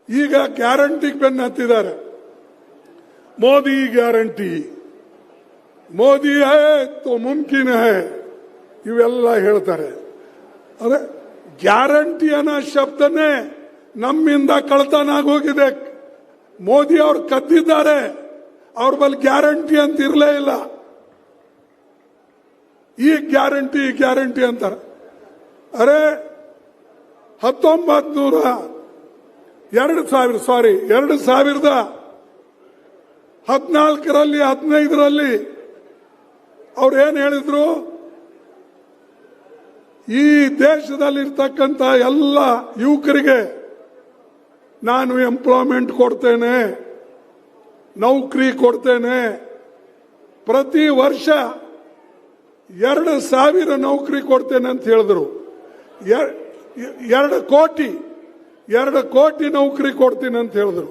ಈಗ ಗ್ಯಾರಂಟಿಗೆ ಬೆನ್ನು ಹತ್ತಿದ್ದಾರೆ. Modi guarantee, Modi high ತೋ ಮುಮ್ಕಿನ್ ಹೈ ಇವೆಲ್ಲ ಹೇಳ್ತಾರೆ. ಅದೇ ಗ್ಯಾರಂಟಿ ಅನ್ನೋ ಶಬ್ದನೇ ನಮ್ಮಿಂದ ಕಳ್ತನ ಆಗೋಗಿದೆ. ಮೋದಿ ಅವ್ರು ಕದ್ದಿದ್ದಾರೆ, ಅವ್ರ ಬಳಿ ಗ್ಯಾರಂಟಿ ಅಂತ ಇರಲೇ ಇಲ್ಲ. ಈ ಗ್ಯಾರಂಟಿ ಗ್ಯಾರಂಟಿ ಅಂತಾರೆ. ಅರೆ 2014ರಲ್ಲಿ 15ರಲ್ಲಿ ಅವ್ರು ಏನ್ ಹೇಳಿದ್ರು, ಈ ದೇಶದಲ್ಲಿರ್ತಕ್ಕಂಥ ಎಲ್ಲ ಯುವಕರಿಗೆ ನಾನು ಎಂಪ್ಲಾಯ್ಮೆಂಟ್ ಕೊಡ್ತೇನೆ, ನೌಕರಿ ಕೊಡ್ತೇನೆ, ಪ್ರತಿ ವರ್ಷ 2,000 ನೌಕರಿ ಕೊಡ್ತೇನೆ ಅಂತ ಹೇಳಿದ್ರು. 2 ಕೋಟಿ ನೌಕರಿ ಕೊಡ್ತೀನಿ ಅಂತ ಹೇಳಿದ್ರು.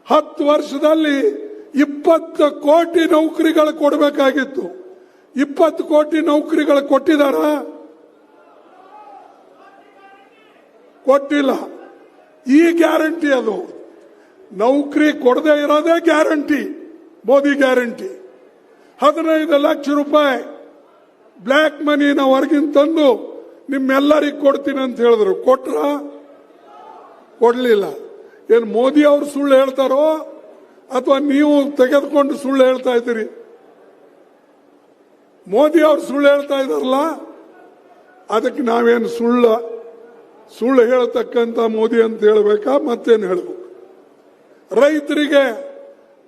10 ವರ್ಷದಲ್ಲಿ 20 ಕೋಟಿ ನೌಕರಿಗಳು ಕೊಡಬೇಕಾಗಿತ್ತು. 20 ಕೋಟಿ ನೌಕರಿಗಳು ಕೊಟ್ಟಿದಾರ? ಕೊಟ್ಟಿಲ್ಲ. ಈ ಗ್ಯಾರಂಟಿ ಅದು ನೌಕರಿ ಕೊಡದೇ ಇರೋದೇ ಗ್ಯಾರಂಟಿ, ಮೋದಿ ಗ್ಯಾರಂಟಿ. 15 ಲಕ್ಷ ರೂಪಾಯಿ ಬ್ಲ್ಯಾಕ್ ಮನಿನ ಹೊರಗಿನ ತಂದು ನಿಮ್ಮೆಲ್ಲರಿಗೆ ಕೊಡ್ತೀನಿ ಅಂತ ಹೇಳಿದ್ರು. ಕೊಟ್ರ? ಕೊಡ್ಲಿಲ್ಲ. ಏನು ಮೋದಿ ಅವರು ಸುಳ್ಳು ಹೇಳ್ತಾರೋ ಅಥವಾ ನೀವು ತೆಗೆದುಕೊಂಡು ಸುಳ್ಳು ಹೇಳ್ತಾ ಇದ್ದೀರಿ? ಮೋದಿ ಅವರು ಸುಳ್ಳು ಹೇಳ್ತಾ ಇದಾರಲ್ಲ, ಅದಕ್ಕೆ ನಾವೇನು ಸುಳ್ಳು ಹೇಳ್ತಕ್ಕಂಥ ಮೋದಿ ಅಂತ ಹೇಳ್ಬೇಕಾ, ಮತ್ತೇನು ಹೇಳ್ಬೇಕು? ರೈತರಿಗೆ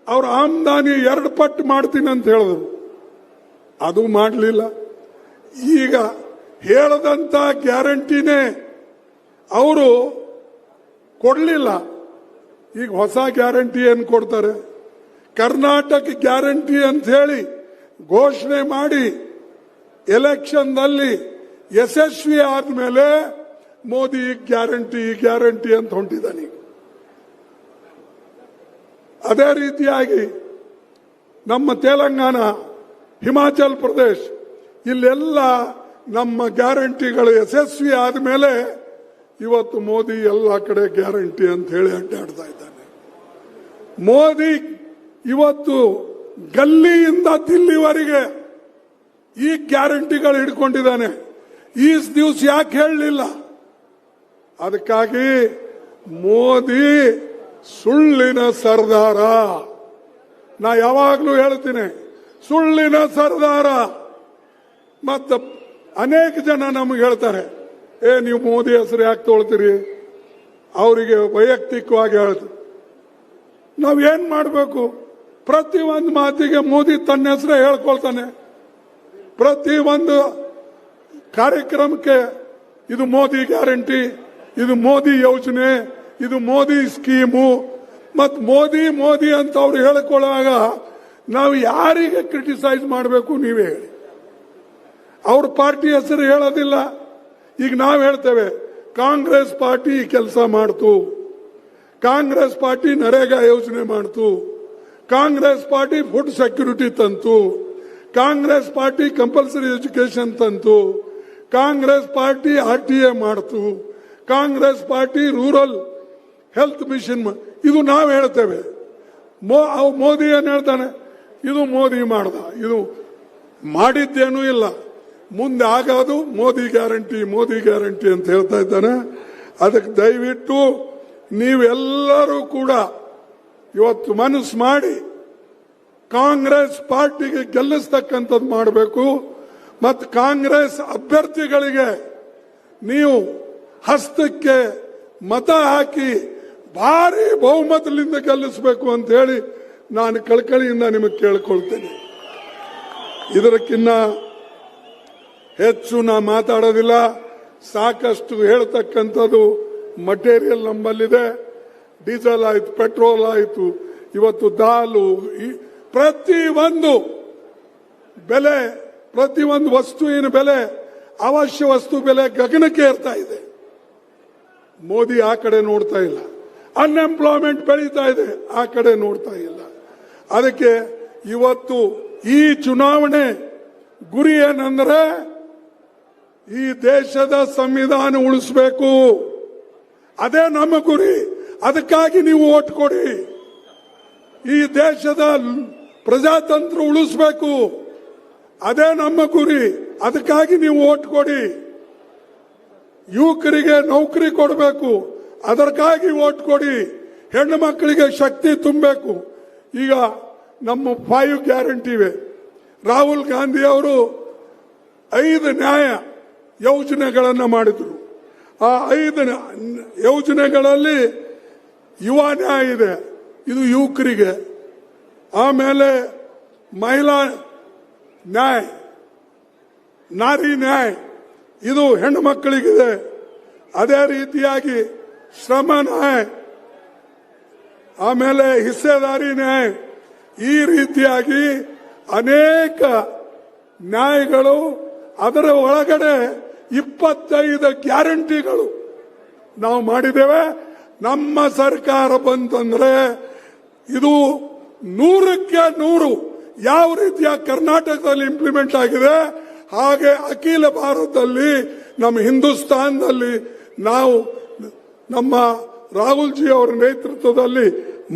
ಅವ್ರ ಆಮದಾನಿ 2 ಪಟ್ಟು ಮಾಡ್ತೀನಿ ಅಂತ ಹೇಳಿದ್ರು, ಅದು ಮಾಡಲಿಲ್ಲ. ಈಗ ಹೇಳದಂತ ಗ್ಯಾರಂಟಿನೇ ಅವರು ಕೊಡಲಿಲ್ಲ. ಈಗ ಹೊಸ ಗ್ಯಾರಂಟಿ ಏನು ಕೊಡ್ತಾರೆ? ಕರ್ನಾಟಕ ಗ್ಯಾರಂಟಿ ಅಂತ ಹೇಳಿ ಘೋಷಣೆ ಮಾಡಿ ಎಲೆಕ್ಷನ್ನಲ್ಲಿ ಯಶಸ್ವಿ ಆದ್ಮೇಲೆ ಮೋದಿ ಗ್ಯಾರಂಟಿ ಅಂತ ಹೊಂಟಿದ್ದಾನೆ. ಅದೇ ರೀತಿಯಾಗಿ ನಮ್ಮ ತೆಲಂಗಾಣ, ಹಿಮಾಚಲ್ ಪ್ರದೇಶ್ ಇಲ್ಲೆಲ್ಲ ನಮ್ಮ ಗ್ಯಾರಂಟಿಗಳು ಯಶಸ್ವಿ ಆದ್ಮೇಲೆ ಇವತ್ತು ಮೋದಿ ಎಲ್ಲ ಕಡೆ ಗ್ಯಾರಂಟಿ ಅಂತ ಹೇಳಿ ಅಡ್ಡಾಡ್ತಾ ಇದ್ದಾನೆ. ಮೋದಿ ಇವತ್ತು ಗಲ್ಲಿಯಿಂದ ದಿಲ್ಲಿವರೆಗೆ ಈ ಗ್ಯಾರಂಟಿಗಳು ಹಿಡ್ಕೊಂಡಿದ್ದಾನೆ. ಈ ದಿವಸ ಯಾಕೆ ಹೇಳಲಿಲ್ಲ? ಅದಕ್ಕಾಗಿ ಮೋದಿ ಸುಳ್ಳಿನ ಸರ್ದಾರ. ನಾ ಯಾವಾಗ್ಲೂ ಹೇಳ್ತೀನಿ, ಸುಳ್ಳಿನ ಸರ್ದಾರ. ಮತ್ತ ಅನೇಕ ಜನ ನಮಗೆ ಹೇಳ್ತಾರೆ, ನೀವು ಮೋದಿ ಹೆಸರು ಯಾಕೆ ತೊಳ್ತೀರಿ? ಅವರಿಗೆ ವೈಯಕ್ತಿಕವಾಗಿ ಹೇಳ್ತೀವಿ. ನಾವೇನ್ ಮಾಡಬೇಕು? ಪ್ರತಿ ಒಂದು ಮಾತಿಗೆ ಮೋದಿ ತನ್ನ ಹೆಸರೇ ಹೇಳ್ಕೊಳ್ತಾನೆ. ಪ್ರತಿ ಒಂದು ಕಾರ್ಯಕ್ರಮಕ್ಕೆ ಇದು ಮೋದಿ ಗ್ಯಾರಂಟಿ, ಇದು ಮೋದಿ ಯೋಜನೆ, ಇದು ಮೋದಿ ಸ್ಕೀಮು. ಮತ್ ಮೋದಿ ಅಂತ ಅವ್ರು ಹೇಳಿಕೊಳ್ಳುವಾಗ ನಾವು ಯಾರಿಗೆ ಕ್ರಿಟಿಸೈಸ್ ಮಾಡಬೇಕು? ನೀವೇ ಹೇಳಿ. ಅವ್ರ ಪಾರ್ಟಿ ಹೆಸರು ಹೇಳೋದಿಲ್ಲ. ಈಗ ನಾವು ಹೇಳ್ತೇವೆ, ಕಾಂಗ್ರೆಸ್ ಪಾರ್ಟಿ ಕೆಲಸ ಮಾಡ್ತು, ಕಾಂಗ್ರೆಸ್ ಪಾರ್ಟಿ ನರೇಗಾ ಯೋಜನೆ ಮಾಡ್ತು, ಕಾಂಗ್ರೆಸ್ ಪಾರ್ಟಿ ಫುಡ್ ಸೆಕ್ಯೂರಿಟಿ ತಂತು, ಕಾಂಗ್ರೆಸ್ ಪಾರ್ಟಿ ಕಂಪಲ್ಸರಿ ಎಜುಕೇಶನ್ ತಂತು, ಕಾಂಗ್ರೆಸ್ ಪಾರ್ಟಿ RTA ಮಾಡ್ತು, Congress party rural health mission. ಇದು ನಾವು ಹೇಳ್ತೇವೆ. ಮೋದಿ ಏನ್ ಹೇಳ್ತಾನೆ? ಇದು ಮೋದಿ ಮಾಡ್ದ, ಇದು ಮಾಡಿದ್ದೇನೂ ಇಲ್ಲ, ಮುಂದೆ ಆಗೋದು ಮೋದಿ ಗ್ಯಾರಂಟಿ ಅಂತ ಹೇಳ್ತಾ ಇದ್ದಾನೆ. ಅದಕ್ಕೆ ದಯವಿಟ್ಟು ನೀವೆಲ್ಲರೂ ಕೂಡ ಇವತ್ತು ಮನಸ್ಸು ಮಾಡಿ ಕಾಂಗ್ರೆಸ್ ಪಾರ್ಟಿಗೆ ಗೆಲ್ಲಿಸ್ತಕ್ಕಂಥದ್ದು ಮಾಡಬೇಕು. ಮತ್ತು ಕಾಂಗ್ರೆಸ್ ಅಭ್ಯರ್ಥಿಗಳಿಗೆ ನೀವು ಹಸ್ತಕ್ಕೆ ಮತ ಹಾಕಿ ಭಾರಿ ಬಹುಮತದಿಂದ ಗೆಲ್ಲಿಸಬೇಕು ಅಂತ ಹೇಳಿ ನಾನು ಕಳಕಳಿಯಿಂದ ನಿಮಗೆ ಕೇಳಿಕೊಳ್ತೇನೆ. ಇದಕ್ಕಿನ್ನ ಹೆಚ್ಚು ನಾ ಮಾತಾಡೋದಿಲ್ಲ. ಸಾಕಷ್ಟು ಹೇಳ್ತಕ್ಕಂಥದ್ದು ಮಟೀರಿಯಲ್ ನಮ್ಮಲ್ಲಿದೆ. ಡೀಸೆಲ್ ಆಯ್ತು, ಪೆಟ್ರೋಲ್ ಆಯ್ತು, ಇವತ್ತು ದಾಲು, ಪ್ರತಿಯೊಂದು ಬೆಲೆ, ಪ್ರತಿಯೊಂದು ವಸ್ತುವಿನ ಬೆಲೆ, ಅವಶ್ಯ ವಸ್ತು ಬೆಲೆ ಗಗನಕ್ಕೆ ಏರ್ತಾ ಇದೆ. ಮೋದಿ ಆ ಕಡೆ ನೋಡ್ತಾ ಇಲ್ಲ. ಅನ್ಎಂಪ್ಲಾಯ್ಮೆಂಟ್ ಬೆಳೀತಾ ಇದೆ, ಆ ಕಡೆ ನೋಡ್ತಾ ಇಲ್ಲ. ಅದಕ್ಕೆ ಇವತ್ತು ಈ ಚುನಾವಣೆ ಗುರಿ ಏನಂದ್ರೆ ಈ ದೇಶದ ಸಂವಿಧಾನ ಉಳಿಸಬೇಕು. ಅದೇ ನಮ್ಮ ಗುರಿ, ಅದಕ್ಕಾಗಿ ನೀವು ಓಟ್ ಕೊಡಿ. ಈ ದೇಶದ ಪ್ರಜಾತಂತ್ರ ಉಳಿಸಬೇಕು, ಅದೇ ನಮ್ಮ ಗುರಿ. ಅದಕ್ಕಾಗಿ ನೀವು ಓಟ್ ಕೊಡಿ. ಯುವಕರಿಗೆ ನೌಕರಿ ಕೊಡಬೇಕು, ಅದಕ್ಕಾಗಿ ಓಟ್ ಕೊಡಿ. ಹೆಣ್ಣು ಮಕ್ಕಳಿಗೆ ಶಕ್ತಿ ತುಂಬಬೇಕು. ಈಗ ನಮ್ಮ 5 ಗ್ಯಾರಂಟಿ ಇವೆ. ರಾಹುಲ್ ಗಾಂಧಿ ಅವರು 5 ನ್ಯಾಯ ಯೋಜನೆಗಳನ್ನು ಮಾಡಿದ್ರು. ಆ 5 ಯೋಜನೆಗಳಲ್ಲಿ ಯುವ ನ್ಯಾಯ ಇದೆ, ಇದು ಯುವಕರಿಗೆ. ಆಮೇಲೆ ಮಹಿಳಾ ನ್ಯಾಯ, ನಾರಿ ನ್ಯಾಯ, ಇದು ಹೆಣ್ಣು ಮಕ್ಕಳಿಗಿದೆ. ಅದೇ ರೀತಿಯಾಗಿ ಶ್ರಮ ನ್ಯಾಯ, ಆಮೇಲೆ ಹಿಸ್ಸೆದಾರಿ ನ್ಯಾಯ, ಈ ರೀತಿಯಾಗಿ ಅನೇಕ ನ್ಯಾಯಗಳು. ಅದರ ಒಳಗಡೆ 25 ಗ್ಯಾರಂಟಿಗಳು ನಾವು ಮಾಡಿದ್ದೇವೆ. ನಮ್ಮ ಸರ್ಕಾರ ಬಂತಂದ್ರೆ ಇದು 100ಕ್ಕೆ 100 ಯಾವ ರೀತಿಯ ಕರ್ನಾಟಕದಲ್ಲಿ ಇಂಪ್ಲಿಮೆಂಟ್ ಆಗಿದೆ ಹಾಗೆ ಅಖಿಲ ಭಾರತದಲ್ಲಿ, ನಮ್ಮ ಹಿಂದೂಸ್ತಾನದಲ್ಲಿ ನಾವು ನಮ್ಮ ರಾಹುಲ್ ಜಿ ಅವರ ನೇತೃತ್ವದಲ್ಲಿ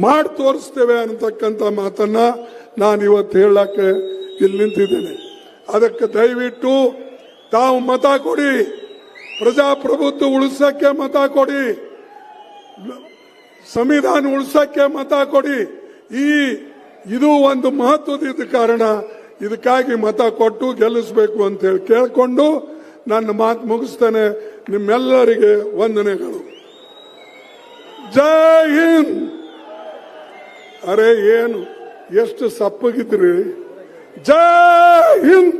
ಮಾಡಿ ತೋರಿಸ್ತೇವೆ ಅನ್ನತಕ್ಕಂಥ ಮಾತನ್ನ ನಾನು ಇವತ್ತು ಹೇಳಕ್ಕೆ ಇಲ್ಲಿ ನಿಂತಿದ್ದೇನೆ. ಅದಕ್ಕೆ ದಯವಿಟ್ಟು ತಾವು ಮತ ಕೊಡಿ, ಪ್ರಜಾಪ್ರಭುತ್ವ ಉಳಿಸಕ್ಕೆ ಮತ ಕೊಡಿ, ಸಂವಿಧಾನ ಉಳಿಸಕ್ಕೆ ಮತ ಕೊಡಿ. ಇದು ಒಂದು ಮಹತ್ವದ ಕಾರಣ. ಇದಕ್ಕಾಗಿ ಮತ ಕೊಟ್ಟು ಗೆಲ್ಲಿಸಬೇಕು ಅಂತ ಹೇಳಿ ಕೇಳಿಕೊಂಡು ನನ್ನ ಮಾತು ಮುಗಿಸ್ತೇನೆ. ನಿಮ್ಮೆಲ್ಲರಿಗೆ ವಂದನೆಗಳು. ಜೈ ಹಿಂದ್. ಅರೆ ಏನು ಎಷ್ಟು ಸಪ್ಪಗಿದ್ರಿ. ಜೈ ಹಿಂದ್,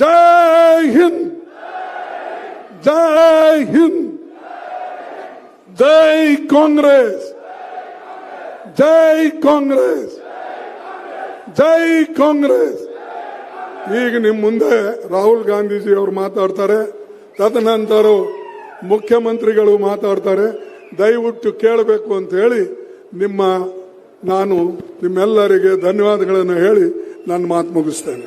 ಜೈ ಹಿಂದ್, ಜೈ ಹಿಂದ್, ಜೈ ಕಾಂಗ್ರೆಸ್, ಜೈ ಕಾಂಗ್ರೆಸ್, ಜೈ ಕಾಂಗ್ರೆಸ್. ಈಗ ನಿಮ್ಮ ಮುಂದೆ ರಾಹುಲ್ ಗಾಂಧೀಜಿ ಅವರು ಮಾತಾಡ್ತಾರೆ, ತದನಂತರ ಮುಖ್ಯಮಂತ್ರಿಗಳು ಮಾತಾಡ್ತಾರೆ. ದಯವಿಟ್ಟು ಕೇಳಬೇಕು ಅಂತ ಹೇಳಿ ನಾನು ನಿಮ್ಮೆಲ್ಲರಿಗೆ ಧನ್ಯವಾದಗಳನ್ನು ಹೇಳಿ ನನ್ನ ಮಾತು ಮುಗಿಸ್ತೇನೆ.